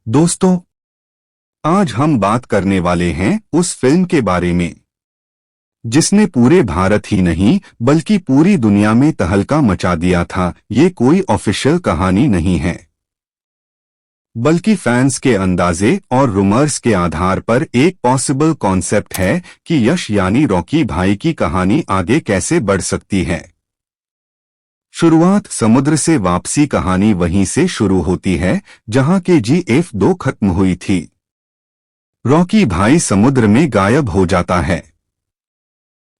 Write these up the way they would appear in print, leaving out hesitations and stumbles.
दोस्तों, आज हम बात करने वाले हैं उस फिल्म के बारे में जिसने पूरे भारत ही नहीं बल्कि पूरी दुनिया में तहलका मचा दिया था। ये कोई ऑफिशियल कहानी नहीं है, बल्कि फैंस के अंदाजे और रूमर्स के आधार पर एक पॉसिबल कॉन्सेप्ट है कि यश यानी रॉकी भाई की कहानी आगे कैसे बढ़ सकती है। शुरुआत समुद्र से वापसी कहानी वहीं से शुरू होती है जहां KGF 2 खत्म हुई थी। रॉकी भाई समुद्र में गायब हो जाता है।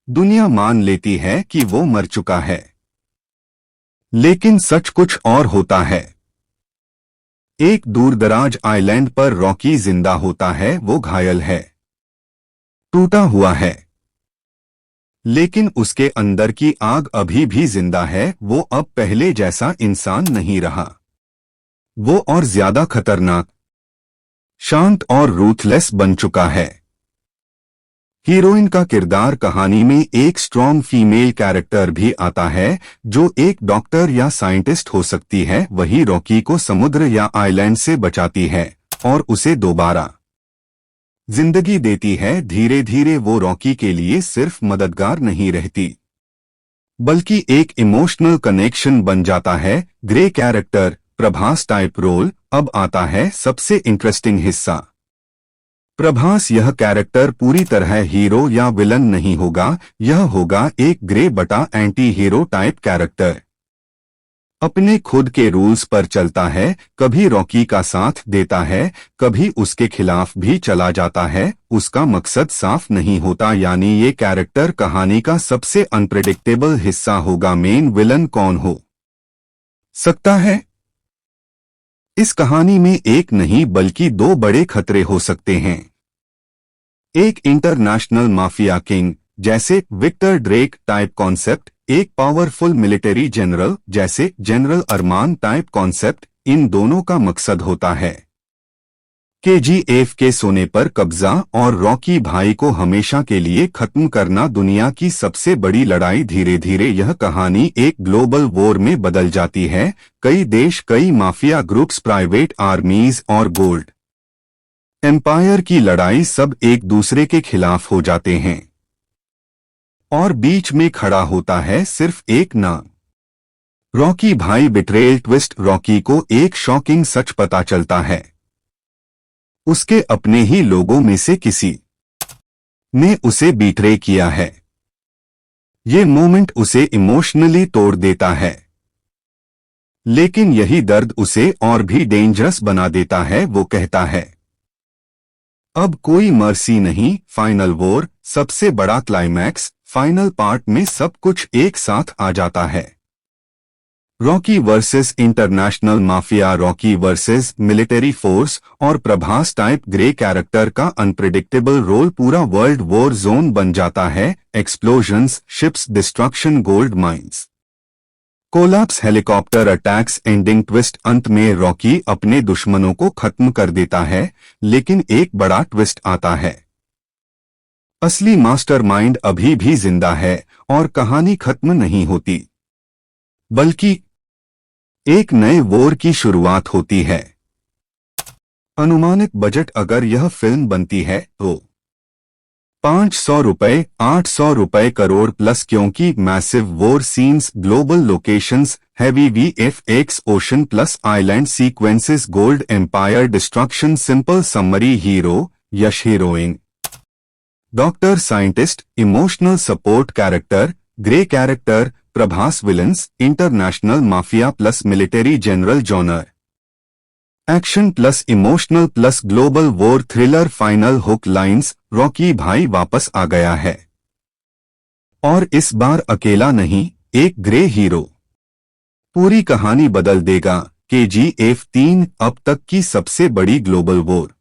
दुनिया मान लेती है कि वो मर चुका है, लेकिन सच कुछ और होता है। एक दूरदराज आइलैंड पर रॉकी जिंदा होता है। वो घायल है, टूटा हुआ है, लेकिन उसके अंदर की आग अभी भी जिंदा है। वो अब पहले जैसा इंसान नहीं रहा। वो और ज्यादा खतरनाक, शांत और रूथलेस बन चुका है। हीरोइन का किरदार कहानी में एक स्ट्रॉन्ग फीमेल कैरेक्टर भी आता है जो एक डॉक्टर या साइंटिस्ट हो सकती है। वही रॉकी को समुद्र या आइलैंड से बचाती है और उसे दोबारा जिंदगी देती है। धीरे धीरे वो रॉकी के लिए सिर्फ मददगार नहीं रहती, बल्कि एक इमोशनल कनेक्शन बन जाता है। Grey character Prabhas type role. अब आता है सबसे इंटरेस्टिंग हिस्सा। प्रभास यह कैरेक्टर पूरी तरह हीरो या विलन नहीं होगा। यह होगा एक ग्रे बटा एंटी हीरो टाइप कैरेक्टर। अपने खुद के रूल्स पर चलता है, कभी रॉकी का साथ देता है, कभी उसके खिलाफ भी चला जाता है। उसका मकसद साफ नहीं होता। यानी ये कैरेक्टर कहानी का सबसे अनप्रेडिक्टेबल हिस्सा होगा। मेन विलन कौन हो सकता है? इस कहानी में एक नहीं बल्कि दो बड़े खतरे हो सकते हैं। एक इंटरनेशनल माफिया किंग जैसे विक्टर ड्रेक टाइप कॉन्सेप्ट, एक पावरफुल मिलिट्री जनरल जैसे जनरल अरमान टाइप कॉन्सेप्ट। इन दोनों का मकसद होता है KGF के सोने पर कब्जा और रॉकी भाई को हमेशा के लिए खत्म करना। दुनिया की सबसे बड़ी लड़ाई। धीरे धीरे यह कहानी एक ग्लोबल वॉर में बदल जाती है। कई देश, कई माफिया ग्रुप्स, प्राइवेट आर्मीज और गोल्ड एम्पायर की लड़ाई, सब एक दूसरे के खिलाफ हो जाते हैं। और बीच में खड़ा होता है सिर्फ एक नाम, रॉकी भाई। Betrayal twist. रॉकी को एक शॉकिंग सच पता चलता है। उसके अपने ही लोगों में से किसी ने उसे बीट्रे किया है। ये मोमेंट उसे इमोशनली तोड़ देता है, लेकिन यही दर्द उसे और भी डेंजरस बना देता है। वो कहता है, अब कोई मर्सी नहीं। फाइनल वॉर, सबसे बड़ा क्लाइमैक्स। फाइनल पार्ट में सब कुछ एक साथ आ जाता है। Rocky versus international mafia, Rocky versus military force और प्रभास टाइप ग्रे कैरेक्टर का अनप्रिडिक्टेबल रोल। पूरा वर्ल्ड वॉर जोन बन जाता है। Explosions, ships, destruction, gold mines, collapse, helicopter attacks. Ending twist. अंत में रॉकी अपने दुश्मनों को खत्म कर देता है, लेकिन एक बड़ा ट्विस्ट आता है। असली मास्टरमाइंड अभी भी जिंदा है और कहानी खत्म नहीं होती, बल्कि एक नए वॉर की शुरुआत होती है। अनुमानित बजट अगर यह फिल्म बनती है तो 500 रुपए, 800 रुपए करोड़ प्लस, क्योंकि massive war scenes, global locations, heavy VFX, ocean plus island sequences, gold empire, destruction. Simple summary. Hero Yash, heroine doctor scientist, emotional support character grey character Prabhas, villains international mafia plus military general genre, action plus emotional plus global war thriller. Final hook lines, Rocky भाई वापस आ गया है और इस बार अकेला नहीं, एक grey hero पूरी कहानी बदल देगा। KGF 3 अब तक की सबसे बड़ी ग्लोबल वॉर।